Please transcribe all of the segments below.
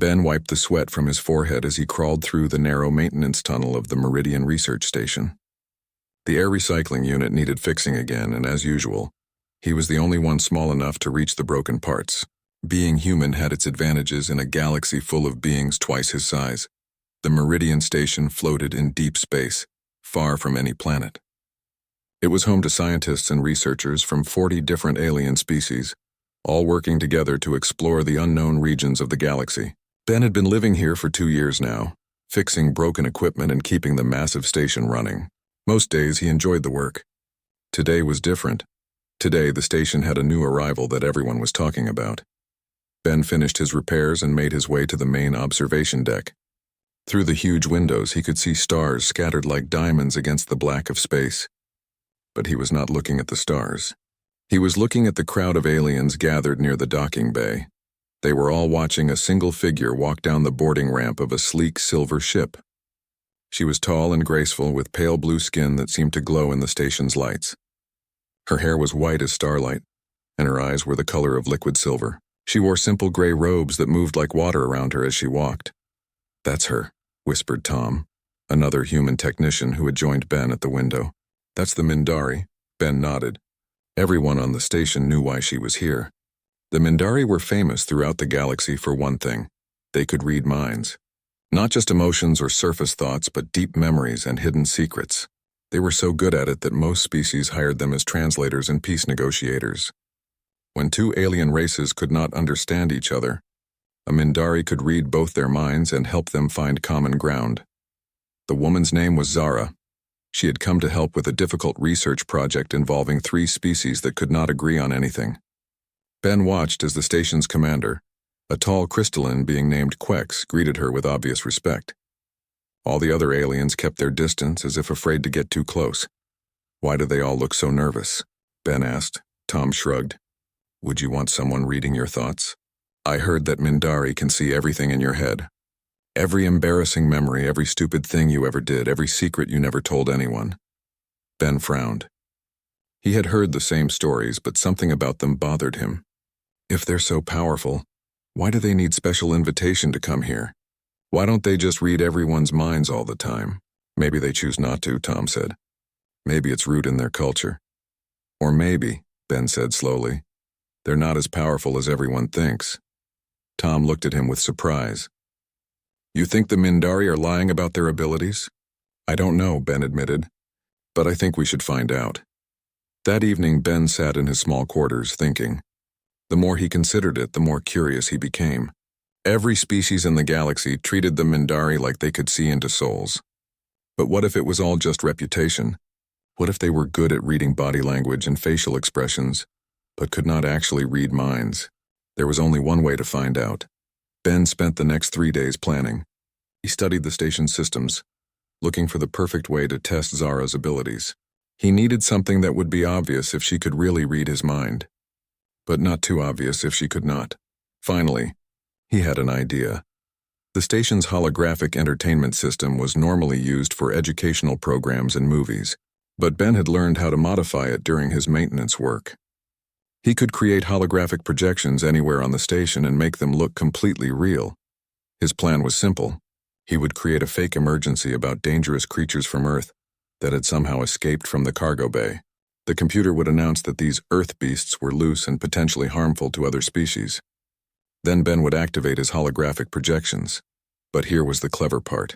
Ben wiped the sweat from his forehead as he crawled through the narrow maintenance tunnel of the Meridian Research Station. The air recycling unit needed fixing again, and as usual, he was the only one small enough to reach the broken parts. Being human had its advantages in a galaxy full of beings twice his size. The Meridian Station floated in deep space, far from any planet. It was home to scientists and researchers from 40 different alien species, all working together to explore the unknown regions of the galaxy. Ben had been living here for 2 years now, fixing broken equipment and keeping the massive station running. Most days he enjoyed the work. Today was different. Today the station had a new arrival that everyone was talking about. Ben finished his repairs and made his way to the main observation deck. Through the huge windows he could see stars scattered like diamonds against the black of space. But he was not looking at the stars. He was looking at the crowd of aliens gathered near the docking bay. They were all watching a single figure walk down the boarding ramp of a sleek silver ship. She was tall and graceful with pale blue skin that seemed to glow in the station's lights. Her hair was white as starlight, and her eyes were the color of liquid silver. She wore simple gray robes that moved like water around her as she walked. "That's her," whispered Tom, another human technician who had joined Ben at the window. "That's the Minbari." Ben nodded. Everyone on the station knew why she was here. The Minbari were famous throughout the galaxy for one thing: they could read minds. Not just emotions or surface thoughts, but deep memories and hidden secrets. They were so good at it that most species hired them as translators and peace negotiators. When two alien races could not understand each other, a Minbari could read both their minds and help them find common ground. The woman's name was Zara. She had come to help with a difficult research project involving 3 species that could not agree on anything. Ben watched as the station's commander, a tall crystalline being named Quex, greeted her with obvious respect. All the other aliens kept their distance as if afraid to get too close. "Why do they all look so nervous?" Ben asked. Tom shrugged. "Would you want someone reading your thoughts? I heard that Minbari can see everything in your head. Every embarrassing memory, every stupid thing you ever did, every secret you never told anyone." Ben frowned. He had heard the same stories, but something about them bothered him. If they're so powerful, why do they need special invitation to come here? Why don't they just read everyone's minds all the time? "Maybe they choose not to," Tom said. "Maybe it's root in their culture. Or maybe," Ben said slowly, "they're not as powerful as everyone thinks." Tom looked at him with surprise. "You think the Minbari are lying about their abilities?" "I don't know," Ben admitted, "but I think we should find out." That evening, Ben sat in his small quarters, thinking. The more he considered it, the more curious he became. Every species in the galaxy treated the Minbari like they could see into souls. But what if it was all just reputation? What if they were good at reading body language and facial expressions, but could not actually read minds? There was only one way to find out. Ben spent the next 3 days planning. He studied the station's systems, looking for the perfect way to test Zara's abilities. He needed something that would be obvious if she could really read his mind, but not too obvious if she could not. Finally, he had an idea. The station's holographic entertainment system was normally used for educational programs and movies, but Ben had learned how to modify it during his maintenance work. He could create holographic projections anywhere on the station and make them look completely real. His plan was simple. He would create a fake emergency about dangerous creatures from Earth that had somehow escaped from the cargo bay. The computer would announce that these Earth beasts were loose and potentially harmful to other species. Then Ben would activate his holographic projections. But here was the clever part.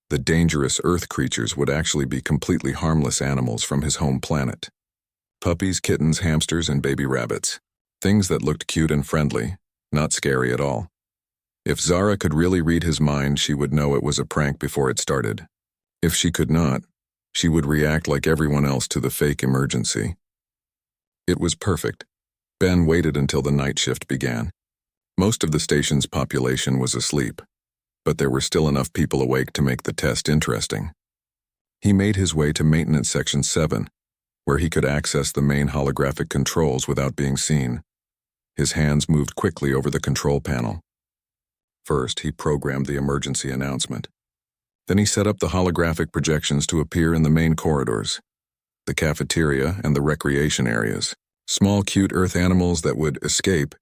The dangerous Earth creatures would actually be completely harmless animals from his home planet. Puppies, kittens, hamsters, and baby rabbits. Things that looked cute and friendly, not scary at all. If Zara could really read his mind, she would know it was a prank before it started. If she could not, she would react like everyone else to the fake emergency. It was perfect. Ben waited until the night shift began. Most of the station's population was asleep, but there were still enough people awake to make the test interesting. He made his way to Maintenance Section 7, where he could access the main holographic controls without being seen. His hands moved quickly over the control panel. First, he programmed the emergency announcement. Then he set up the holographic projections to appear in the main corridors, the cafeteria, and the recreation areas. Small, cute Earth animals that would escape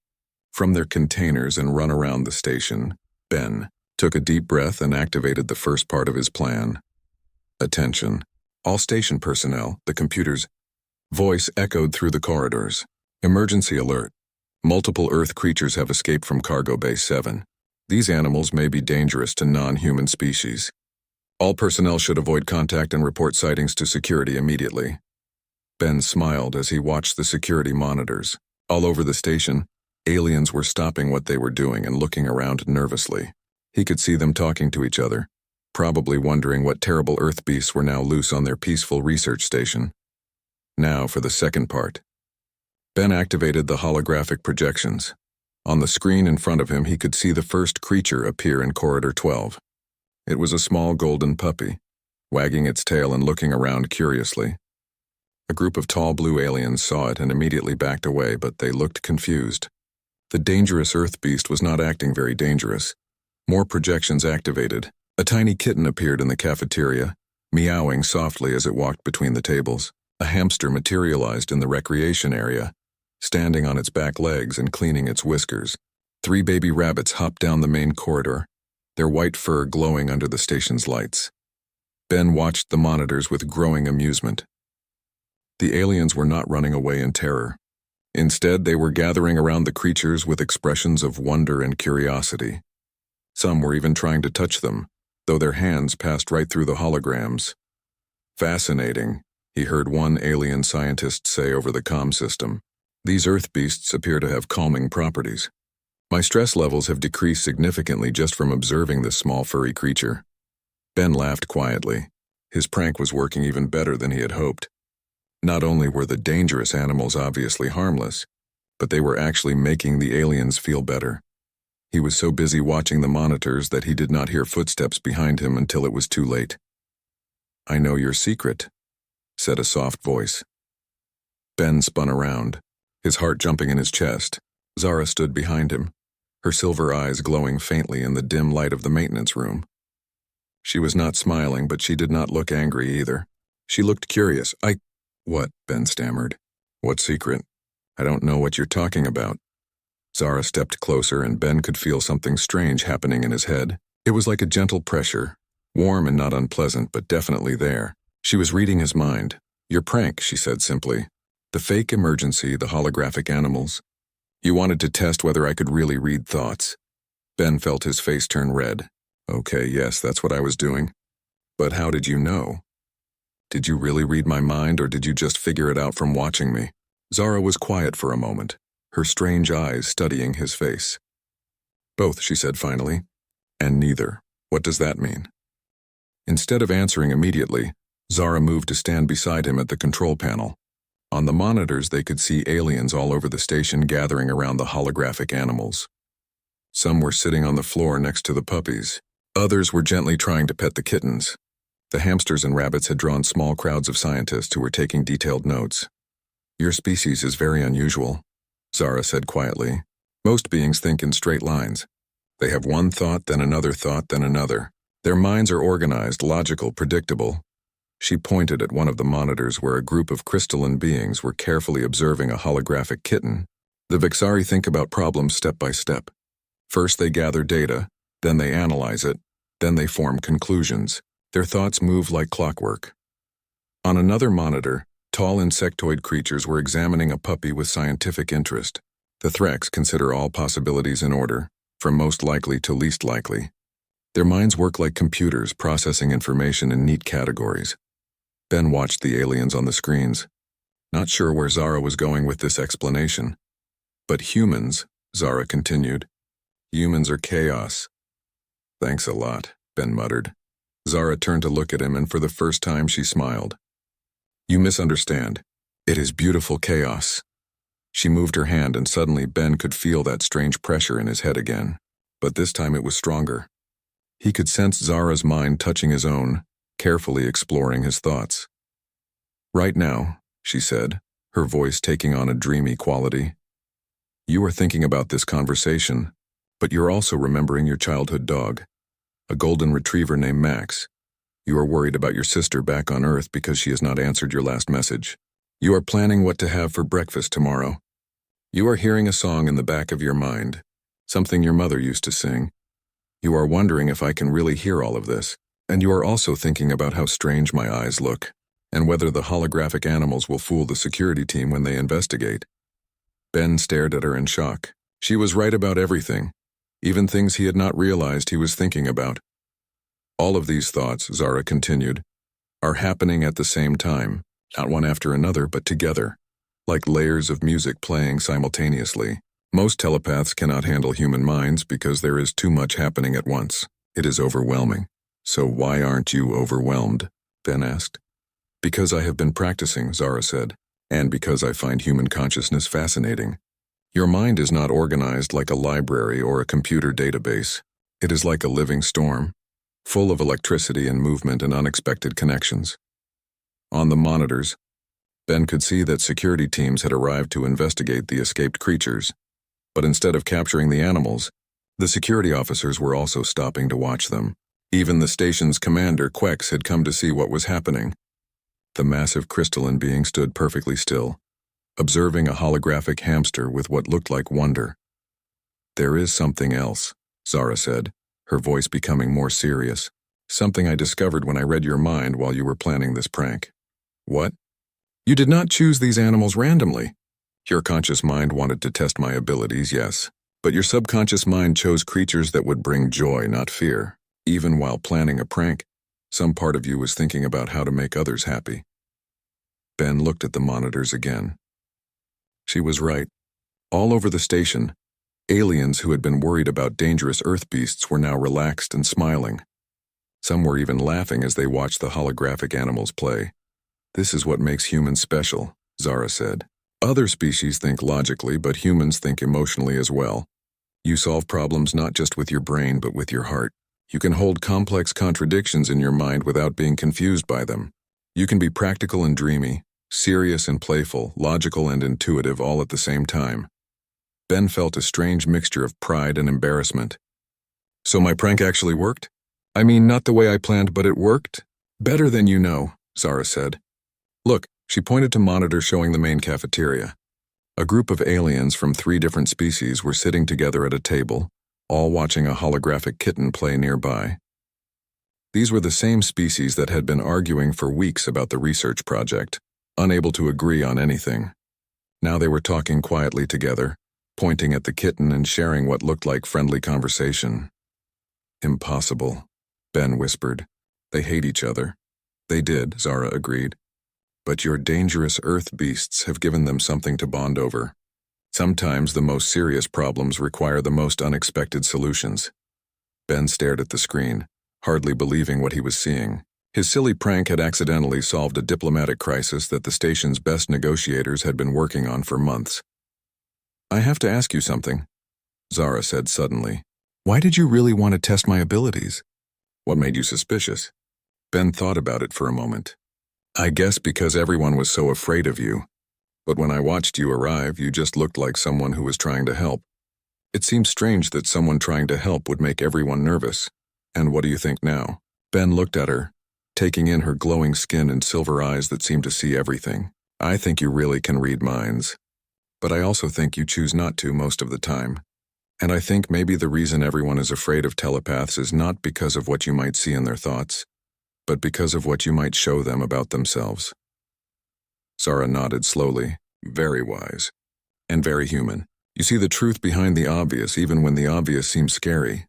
from their containers and run around the station Ben took a deep breath and activated the first part of his plan. Attention. All station personnel, the computer's voice echoed through the corridors. Emergency alert. Multiple Earth creatures have escaped from Cargo Bay 7. These animals may be dangerous to non-human species. All personnel should avoid contact and report sightings to security immediately. Ben smiled as he watched the security monitors. All over the station, aliens were stopping what they were doing and looking around nervously. He could see them talking to each other, probably wondering what terrible Earth beasts were now loose on their peaceful research station. Now for the second part. Ben activated the holographic projections. On the screen in front of him, he could see the first creature appear in Corridor 12. It was a small golden puppy, wagging its tail and looking around curiously. A group of tall blue aliens saw it and immediately backed away, but they looked confused. The dangerous Earth beast was not acting very dangerous. More projections activated. A tiny kitten appeared in the cafeteria, meowing softly as it walked between the tables. A hamster materialized in the recreation area, standing on its back legs and cleaning its whiskers. 3 baby rabbits hopped down the main corridor, their white fur glowing under the station's lights. Ben watched the monitors with growing amusement. The aliens were not running away in terror. Instead, they were gathering around the creatures with expressions of wonder and curiosity. Some were even trying to touch them, though their hands passed right through the holograms. Fascinating, he heard one alien scientist say over the comm system. These Earth beasts appear to have calming properties. My stress levels have decreased significantly just from observing this small furry creature. Ben laughed quietly. His prank was working even better than he had hoped. Not only were the dangerous animals obviously harmless, but they were actually making the aliens feel better. He was so busy watching the monitors that he did not hear footsteps behind him until it was too late. "I know your secret," said a soft voice. Ben spun around, his heart jumping in his chest. Zara stood behind him, her silver eyes glowing faintly in the dim light of the maintenance room. She was not smiling, but she did not look angry either. She looked curious. What?" Ben stammered. "What secret? I don't know what you're talking about." Zara stepped closer, and Ben could feel something strange happening in his head. It was like a gentle pressure, warm and not unpleasant, but definitely there. She was reading his mind. "Your prank," she said simply. "The fake emergency, the holographic animals. You wanted to test whether I could really read thoughts." Ben felt his face turn red. "Okay, yes, that's what I was doing. But how did you know? Did you really read my mind, or did you just figure it out from watching me?" Zara was quiet for a moment, her strange eyes studying his face. "Both," she said finally. "And neither. What does that mean?" Instead of answering immediately, Zara moved to stand beside him at the control panel. On the monitors, they could see aliens all over the station gathering around the holographic animals. Some were sitting on the floor next to the puppies. Others were gently trying to pet the kittens. The hamsters and rabbits had drawn small crowds of scientists who were taking detailed notes. "Your species is very unusual," Zara said quietly. "Most beings think in straight lines. They have one thought, then another thought, then another. Their minds are organized, logical, predictable." She pointed at one of the monitors where a group of crystalline beings were carefully observing a holographic kitten. "The Vixari think about problems step by step. First they gather data, then they analyze it, then they form conclusions. Their thoughts move like clockwork." On another monitor, tall insectoid creatures were examining a puppy with scientific interest. The Threx consider all possibilities in order, from most likely to least likely. Their minds work like computers, processing information in neat categories. Ben watched the aliens on the screens, not sure where Zara was going with this explanation. "But humans," Zara continued. "Humans are chaos." "Thanks a lot," Ben muttered. Zara turned to look at him, and for the first time she smiled. "You misunderstand. It is beautiful chaos." She moved her hand, and suddenly Ben could feel that strange pressure in his head again. But this time it was stronger. He could sense Zara's mind touching his own, carefully exploring his thoughts. "Right now," she said, her voice taking on a dreamy quality, "you are thinking about this conversation, but you're also remembering your childhood dog, a golden retriever named Max. You are worried about your sister back on Earth because she has not answered your last message. You are planning what to have for breakfast tomorrow. You are hearing a song in the back of your mind, something your mother used to sing. You are wondering if I can really hear all of this, and you are also thinking about how strange my eyes look, and whether the holographic animals will fool the security team when they investigate. Ben stared at her in shock. She was right about everything, even things he had not realized he was thinking about. All of these thoughts, Zara continued, are happening at the same time, not one after another, but together, like layers of music playing simultaneously. Most telepaths cannot handle human minds because there is too much happening at once. It is overwhelming. So why aren't you overwhelmed? Ben asked. Because I have been practicing, Zara said, and because I find human consciousness fascinating. Your mind is not organized like a library or a computer database. It is like a living storm, full of electricity and movement and unexpected connections. On the monitors, Ben could see that security teams had arrived to investigate the escaped creatures, but instead of capturing the animals, the security officers were also stopping to watch them. Even the station's commander, Quex, had come to see what was happening. The massive crystalline being stood perfectly still, observing a holographic hamster with what looked like wonder. There is something else, Zara said, her voice becoming more serious. Something I discovered when I read your mind while you were planning this prank. What? You did not choose these animals randomly. Your conscious mind wanted to test my abilities, yes, but your subconscious mind chose creatures that would bring joy, not fear. Even while planning a prank, some part of you was thinking about how to make others happy. Ben looked at the monitors again. She was right. All over the station, aliens who had been worried about dangerous Earth beasts were now relaxed and smiling. Some were even laughing as they watched the holographic animals play. This is what makes humans special, Zara said. Other species think logically, but humans think emotionally as well. You solve problems not just with your brain, but with your heart. You can hold complex contradictions in your mind without being confused by them. You can be practical and dreamy, serious and playful, logical and intuitive all at the same time. Ben felt a strange mixture of pride and embarrassment. So my prank actually worked? I mean, not the way I planned, but it worked? Better than you know, Zara said. Look, she pointed to monitors showing the main cafeteria. A group of aliens from 3 different species were sitting together at a table, all watching a holographic kitten play nearby. These were the same species that had been arguing for weeks about the research project, unable to agree on anything. Now they were talking quietly together, pointing at the kitten and sharing what looked like friendly conversation. Impossible, Ben whispered. They hate each other. They did, Zara agreed. But your dangerous Earth beasts have given them something to bond over. Sometimes the most serious problems require the most unexpected solutions. Ben stared at the screen, hardly believing what he was seeing. His silly prank had accidentally solved a diplomatic crisis that the station's best negotiators had been working on for months. I have to ask you something, Zara said suddenly. Why did you really want to test my abilities? What made you suspicious? Ben thought about it for a moment. I guess because everyone was so afraid of you. But when I watched you arrive, you just looked like someone who was trying to help. It seemed strange that someone trying to help would make everyone nervous. And what do you think now? Ben looked at her, taking in her glowing skin and silver eyes that seemed to see everything. I think you really can read minds. But I also think you choose not to most of the time. And I think maybe the reason everyone is afraid of telepaths is not because of what you might see in their thoughts, but because of what you might show them about themselves. Zara nodded slowly, very wise, and very human. You see the truth behind the obvious even when the obvious seems scary.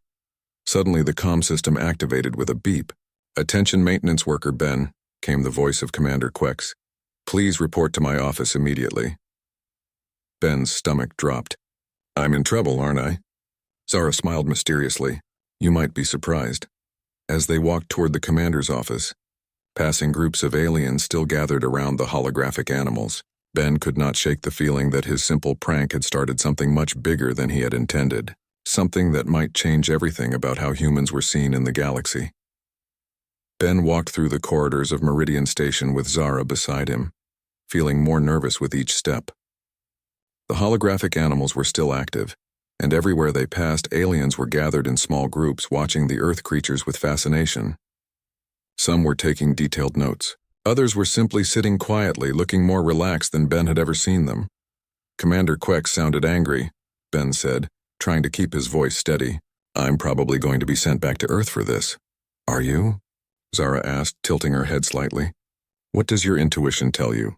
Suddenly the comm system activated with a beep. Attention maintenance worker Ben, came the voice of Commander Quex. Please report to my office immediately. Ben's stomach dropped. I'm in trouble, aren't I? Zara smiled mysteriously. You might be surprised. As they walked toward the commander's office, passing groups of aliens still gathered around the holographic animals, Ben could not shake the feeling that his simple prank had started something much bigger than he had intended, something that might change everything about how humans were seen in the galaxy. Ben walked through the corridors of Meridian Station with Zara beside him, feeling more nervous with each step. The holographic animals were still active, and everywhere they passed, aliens were gathered in small groups watching the Earth creatures with fascination. Some were taking detailed notes. Others were simply sitting quietly, looking more relaxed than Ben had ever seen them. Commander Quex sounded angry, Ben said, trying to keep his voice steady. I'm probably going to be sent back to Earth for this. Are you? Zara asked, tilting her head slightly. What does your intuition tell you?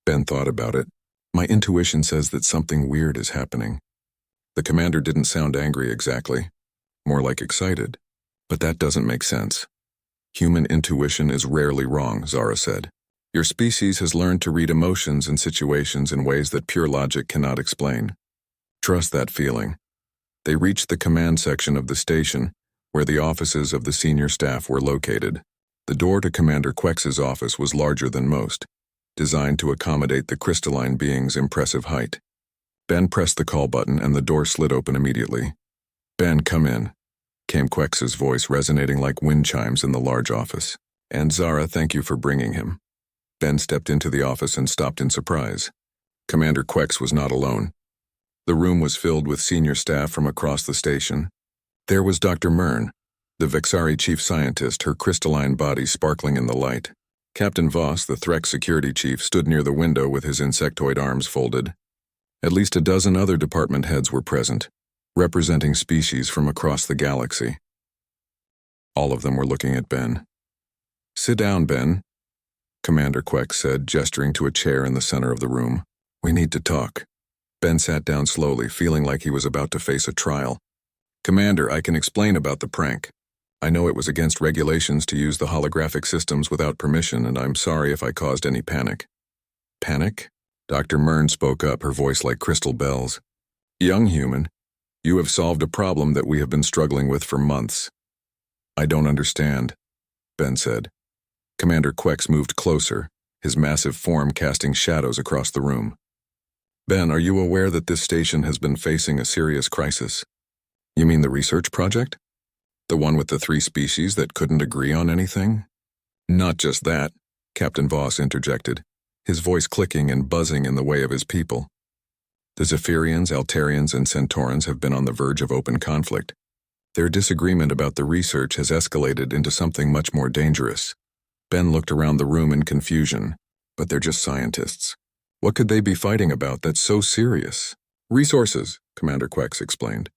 Ben thought about it. My intuition says that something weird is happening. The commander didn't sound angry exactly, more like excited. But that doesn't make sense. Human intuition is rarely wrong, Zara said. Your species has learned to read emotions and situations in ways that pure logic cannot explain. Trust that feeling. They reached the command section of the station, where the offices of the senior staff were located. The door to Commander Quex's office was larger than most, designed to accommodate the crystalline being's impressive height. Ben pressed the call button and the door slid open immediately. Ben, come in, came Quex's voice resonating like wind chimes in the large office. And Zara, thank you for bringing him. Ben stepped into the office and stopped in surprise. Commander Quex was not alone. The room was filled with senior staff from across the station. There was Dr. Myrn, the Vexari chief scientist, her crystalline body sparkling in the light. Captain Voss, the Threx security chief, stood near the window with his insectoid arms folded. At least a dozen other department heads were present, representing species from across the galaxy. All of them were looking at Ben. Sit down, Ben, Commander Quex said, gesturing to a chair in the center of the room. We need to talk. Ben sat down slowly, feeling like he was about to face a trial. Commander, I can explain about the prank. I know it was against regulations to use the holographic systems without permission, and I'm sorry if I caused any panic. Panic? Dr. Myrn spoke up, her voice like crystal bells. Young human, you have solved a problem that we have been struggling with for months. I don't understand, Ben said. Commander Quex moved closer, his massive form casting shadows across the room. Ben, are you aware that this station has been facing a serious crisis? You mean the research project? The one with the 3 species that couldn't agree on anything? Not just that, Captain Voss interjected, his voice clicking and buzzing in the way of his people. The Zephyrians, Altarians, and Centaurans have been on the verge of open conflict. Their disagreement about the research has escalated into something much more dangerous. Ben looked around the room in confusion, but they're just scientists. What could they be fighting about that's so serious? Resources, Commander Quex explained.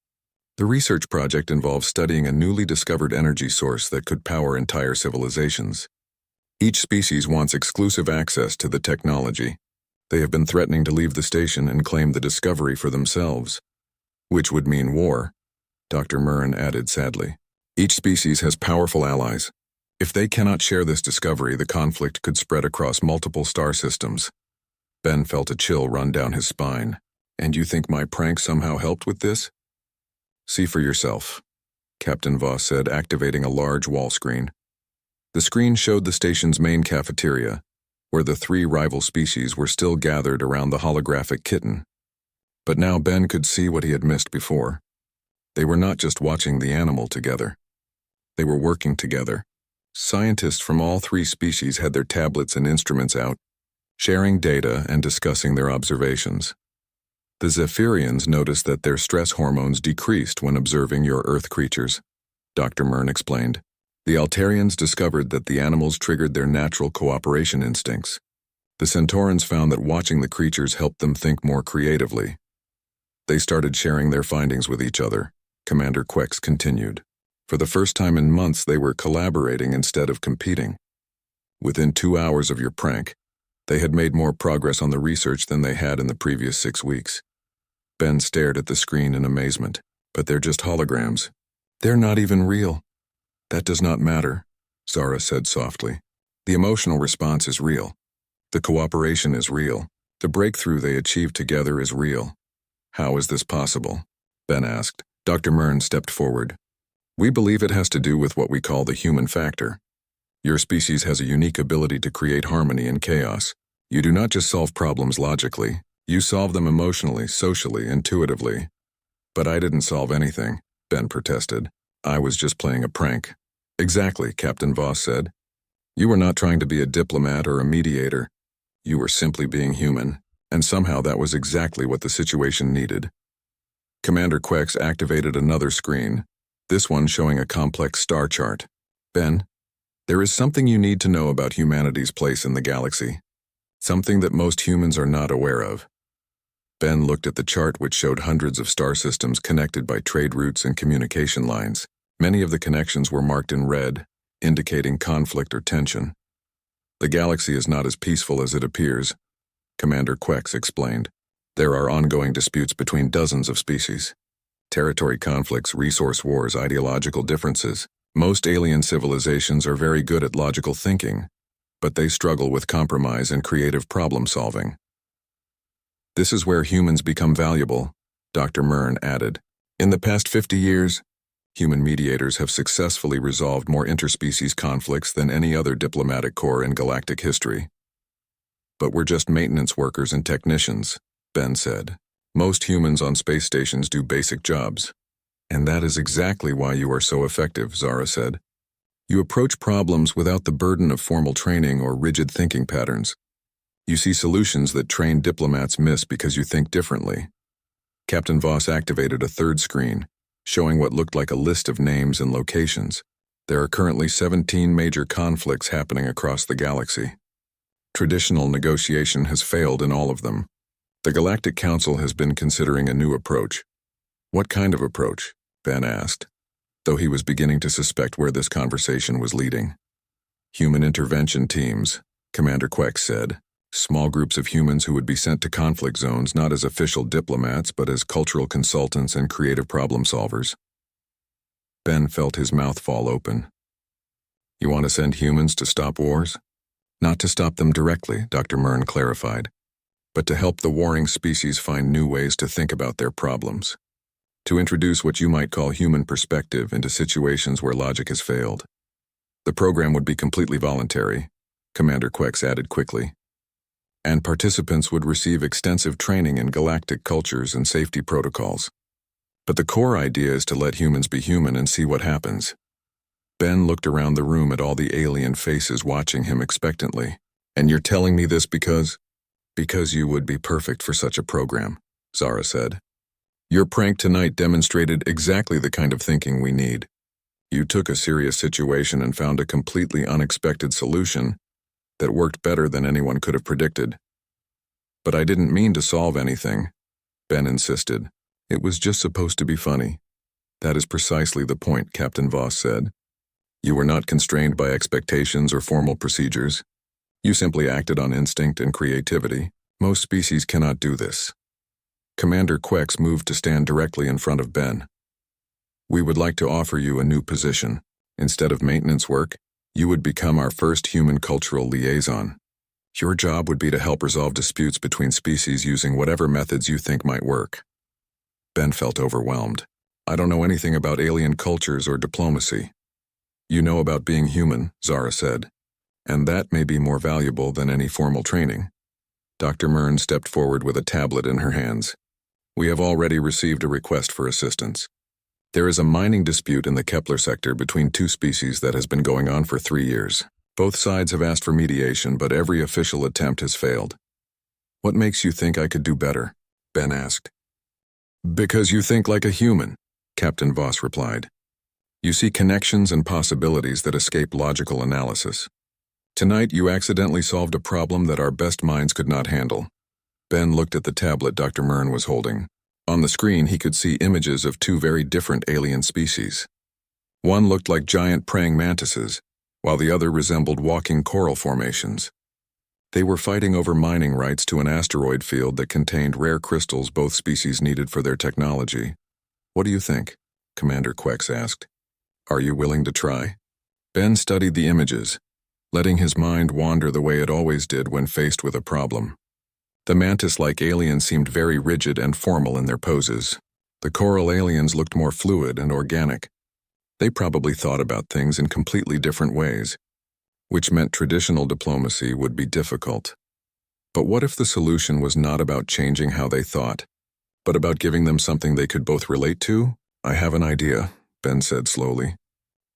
The research project involves studying a newly discovered energy source that could power entire civilizations. Each species wants exclusive access to the technology. They have been threatening to leave the station and claim the discovery for themselves. Which would mean war, Dr. Myrn added sadly. Each species has powerful allies. If they cannot share this discovery, the conflict could spread across multiple star systems. Ben felt a chill run down his spine. And you think my prank somehow helped with this? See for yourself, Captain Voss said, activating a large wall screen. The screen showed the station's main cafeteria, where the 3 rival species were still gathered around the holographic kitten. But now Ben could see what he had missed before. They were not just watching the animal together. They were working together. Scientists from all 3 species had their tablets and instruments out, sharing data and discussing their observations. The Zephyrians noticed that their stress hormones decreased when observing your Earth creatures, Dr. Myrn explained. The Altarians discovered that the animals triggered their natural cooperation instincts. The Centaurans found that watching the creatures helped them think more creatively. They started sharing their findings with each other, Commander Quex continued. For the first time in months, they were collaborating instead of competing. Within 2 hours of your prank, they had made more progress on the research than they had in the previous 6 weeks. Ben stared at the screen in amazement. But they're just holograms. They're not even real. That does not matter, Zara said softly. The emotional response is real. The cooperation is real. The breakthrough they achieved together is real. How is this possible? Ben asked. Dr. Myrn stepped forward. We believe it has to do with what we call the human factor. Your species has a unique ability to create harmony in chaos. You do not just solve problems logically. You solve them emotionally, socially, intuitively. But I didn't solve anything, Ben protested. I was just playing a prank. Exactly, Captain Voss said. You were not trying to be a diplomat or a mediator. You were simply being human, and somehow that was exactly what the situation needed. Commander Quex activated another screen, this one showing a complex star chart. Ben, there is something you need to know about humanity's place in the galaxy. Something that most humans are not aware of. Ben looked at the chart, which showed hundreds of star systems connected by trade routes and communication lines. Many of the connections were marked in red, indicating conflict or tension. "The galaxy is not as peaceful as it appears," Commander Quex explained. "There are ongoing disputes between dozens of species. Territory conflicts, resource wars, ideological differences. Most alien civilizations are very good at logical thinking, but they struggle with compromise and creative problem-solving. This is where humans become valuable," Dr. Mern added. "In the past 50 years, human mediators have successfully resolved more interspecies conflicts than any other diplomatic corps in galactic history. But we're just maintenance workers and technicians," Ben said. "Most humans on space stations do basic jobs." "And that is exactly why you are so effective," Zara said. "You approach problems without the burden of formal training or rigid thinking patterns. You see solutions that trained diplomats miss because you think differently." Captain Voss activated a third screen, showing what looked like a list of names and locations. There are currently 17 major conflicts happening across the galaxy. Traditional negotiation has failed in all of them. The Galactic Council has been considering a new approach. "What kind of approach?" Ben asked, though he was beginning to suspect where this conversation was leading. "Human intervention teams," Commander Quex said. "Small groups of humans who would be sent to conflict zones not as official diplomats but as cultural consultants and creative problem solvers." Ben felt his mouth fall open. "You want to send humans to stop wars?" "Not to stop them directly," Dr. Mern clarified, "but to help the warring species find new ways to think about their problems. To introduce what you might call human perspective into situations where logic has failed. The program would be completely voluntary," Commander Quex added quickly. "And participants would receive extensive training in galactic cultures and safety protocols. But the core idea is to let humans be human and see what happens." Ben looked around the room at all the alien faces watching him expectantly. "And you're telling me this because?" "Because you would be perfect for such a program," Zara said. "Your prank tonight demonstrated exactly the kind of thinking we need. You took a serious situation and found a completely unexpected solution that worked better than anyone could have predicted." "But I didn't mean to solve anything," Ben insisted. "It was just supposed to be funny." "That is precisely the point," Captain Voss said. "You were not constrained by expectations or formal procedures. You simply acted on instinct and creativity. Most species cannot do this." Commander Quex moved to stand directly in front of Ben. "We would like to offer you a new position. Instead of maintenance work, you would become our first human cultural liaison. Your job would be to help resolve disputes between species using whatever methods you think might work." Ben felt overwhelmed. "I don't know anything about alien cultures or diplomacy." "You know about being human," Zara said, "and that may be more valuable than any formal training." Dr. Mern stepped forward with a tablet in her hands. "We have already received a request for assistance. There is a mining dispute in the Kepler sector between two species that has been going on for 3 years. Both sides have asked for mediation, but every official attempt has failed." "What makes you think I could do better?" Ben asked. "Because you think like a human," Captain Voss replied. "You see connections and possibilities that escape logical analysis. Tonight you accidentally solved a problem that our best minds could not handle." Ben looked at the tablet Dr. Mern was holding. On the screen he could see images of two very different alien species. One looked like giant praying mantises, while the other resembled walking coral formations. They were fighting over mining rights to an asteroid field that contained rare crystals both species needed for their technology. "What do you think?" Commander Quex asked. "Are you willing to try?" Ben studied the images, letting his mind wander the way it always did when faced with a problem. The mantis-like aliens seemed very rigid and formal in their poses. The coral aliens looked more fluid and organic. They probably thought about things in completely different ways, which meant traditional diplomacy would be difficult. But what if the solution was not about changing how they thought, but about giving them something they could both relate to? "I have an idea," Ben said slowly.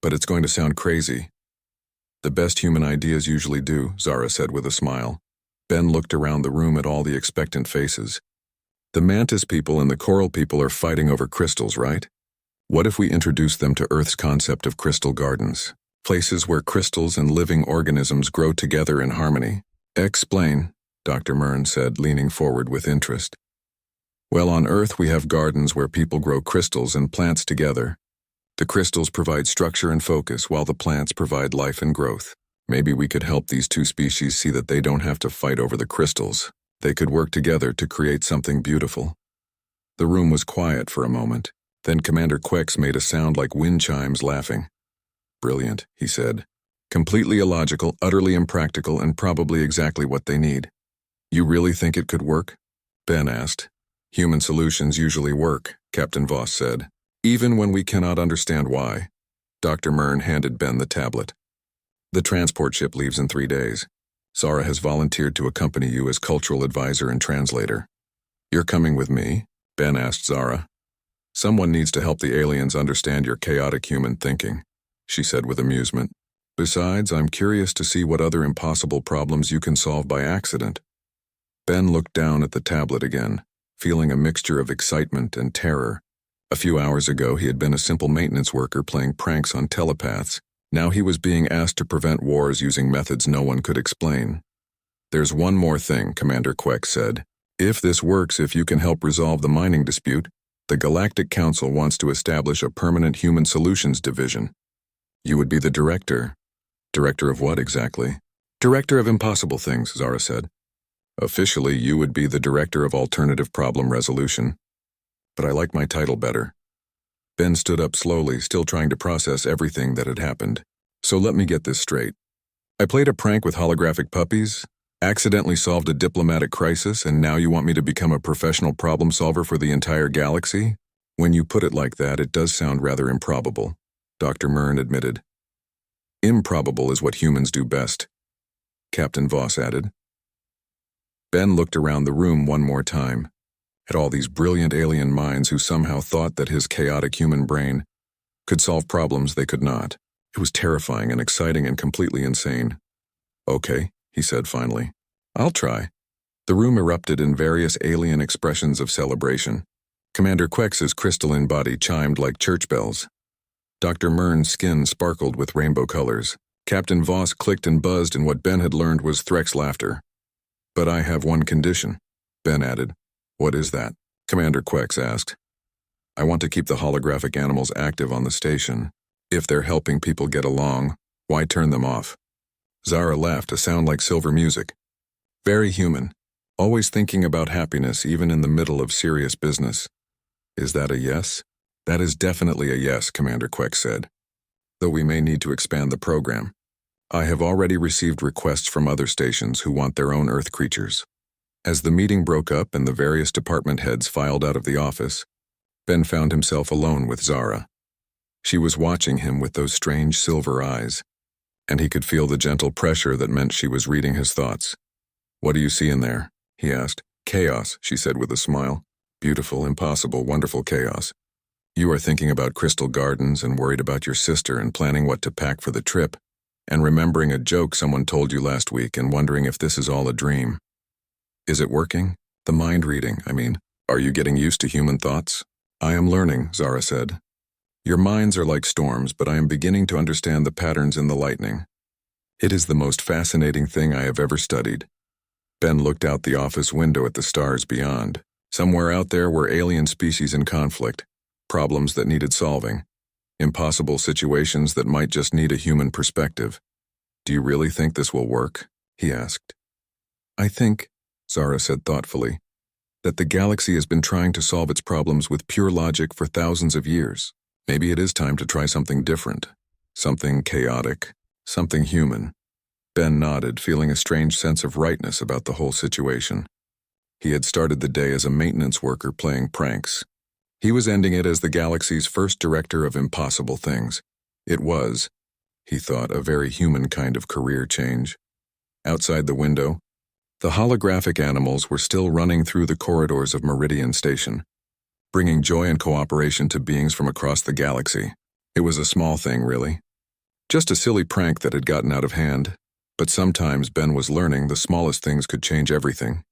"But it's going to sound crazy." "The best human ideas usually do," Zara said with a smile. Ben looked around the room at all the expectant faces. "The mantis people and the coral people are fighting over crystals, right? What if we introduce them to Earth's concept of crystal gardens? Places where crystals and living organisms grow together in harmony." "Explain," Dr. Mern said, leaning forward with interest. Well, on Earth we have gardens where people grow crystals and plants together. The crystals provide structure and focus, while the plants provide life and growth. Maybe we could help these two species see that they don't have to fight over the crystals. They could work together to create something beautiful. The room was quiet for a moment. Then Commander Quex made a sound like wind chimes, laughing. "Brilliant," he said. "Completely illogical, utterly impractical, and probably exactly what they need." "You really think it could work?" Ben asked. "Human solutions usually work," Captain Voss said, "even when we cannot understand why." Dr. Mern handed Ben the tablet. "The transport ship leaves in 3 days. Zara has volunteered to accompany you as cultural advisor and translator." "You're coming with me?" Ben asked Zara. "Someone needs to help the aliens understand your chaotic human thinking," she said with amusement. "Besides, I'm curious to see what other impossible problems you can solve by accident." Ben looked down at the tablet again, feeling a mixture of excitement and terror. A few hours ago, he had been a simple maintenance worker playing pranks on telepaths. Now he was being asked to prevent wars using methods no one could explain. "There's one more thing," Commander Quex said. "If this works, if you can help resolve the mining dispute, the Galactic Council wants to establish a permanent human solutions division. You would be the director." "Director of what exactly?" "Director of impossible things," Zara said. "Officially, you would be the director of alternative problem resolution. But I like my title better." Ben stood up slowly, still trying to process everything that had happened. "So let me get this straight. I played a prank with holographic puppies, accidentally solved a diplomatic crisis, and now you want me to become a professional problem solver for the entire galaxy? When you put it like that, it does sound rather improbable," Dr. Mern admitted. "Improbable is what humans do best," Captain Voss added. Ben looked around the room one more time, at all these brilliant alien minds who somehow thought that his chaotic human brain could solve problems they could not. It was terrifying and exciting and completely insane. "Okay," he said finally. "I'll try." The room erupted in various alien expressions of celebration. Commander Quex's crystalline body chimed like church bells. Dr. Mern's skin sparkled with rainbow colors. Captain Voss clicked and buzzed, and what Ben had learned was Threk's laughter. "But I have one condition," Ben added. "What is that?" Commander Quex asked. "I want to keep the holographic animals active on the station. If they're helping people get along, why turn them off?" Zara laughed, a sound like silver music. "Very human. Always thinking about happiness, even in the middle of serious business." "Is that a yes?" "That is definitely a yes," Commander Quex said. "Though we may need to expand the program. I have already received requests from other stations who want their own Earth creatures." As the meeting broke up and the various department heads filed out of the office, Ben found himself alone with Zara. She was watching him with those strange silver eyes, and he could feel the gentle pressure that meant she was reading his thoughts. "What do you see in there?" he asked. "Chaos," she said with a smile. "Beautiful, impossible, wonderful chaos. You are thinking about crystal gardens and worried about your sister and planning what to pack for the trip, and remembering a joke someone told you last week and wondering if this is all a dream. Is it working? The mind reading, I mean. Are you getting used to human thoughts?" "I am learning," Zara said. "Your minds are like storms, but I am beginning to understand the patterns in the lightning. It is the most fascinating thing I have ever studied." Ben looked out the office window at the stars beyond. Somewhere out there were alien species in conflict, problems that needed solving, impossible situations that might just need a human perspective. "Do you really think this will work?" he asked. "I think," Zara said thoughtfully, "that the galaxy has been trying to solve its problems with pure logic for thousands of years. Maybe it is time to try something different, something chaotic, something human." Ben nodded, feeling a strange sense of rightness about the whole situation. He had started the day as a maintenance worker playing pranks. He was ending it as the galaxy's first director of impossible things. It was, he thought, a very human kind of career change. Outside the window, the holographic animals were still running through the corridors of Meridian Station, bringing joy and cooperation to beings from across the galaxy. It was a small thing, really. Just a silly prank that had gotten out of hand, but sometimes Ben was learning the smallest things could change everything.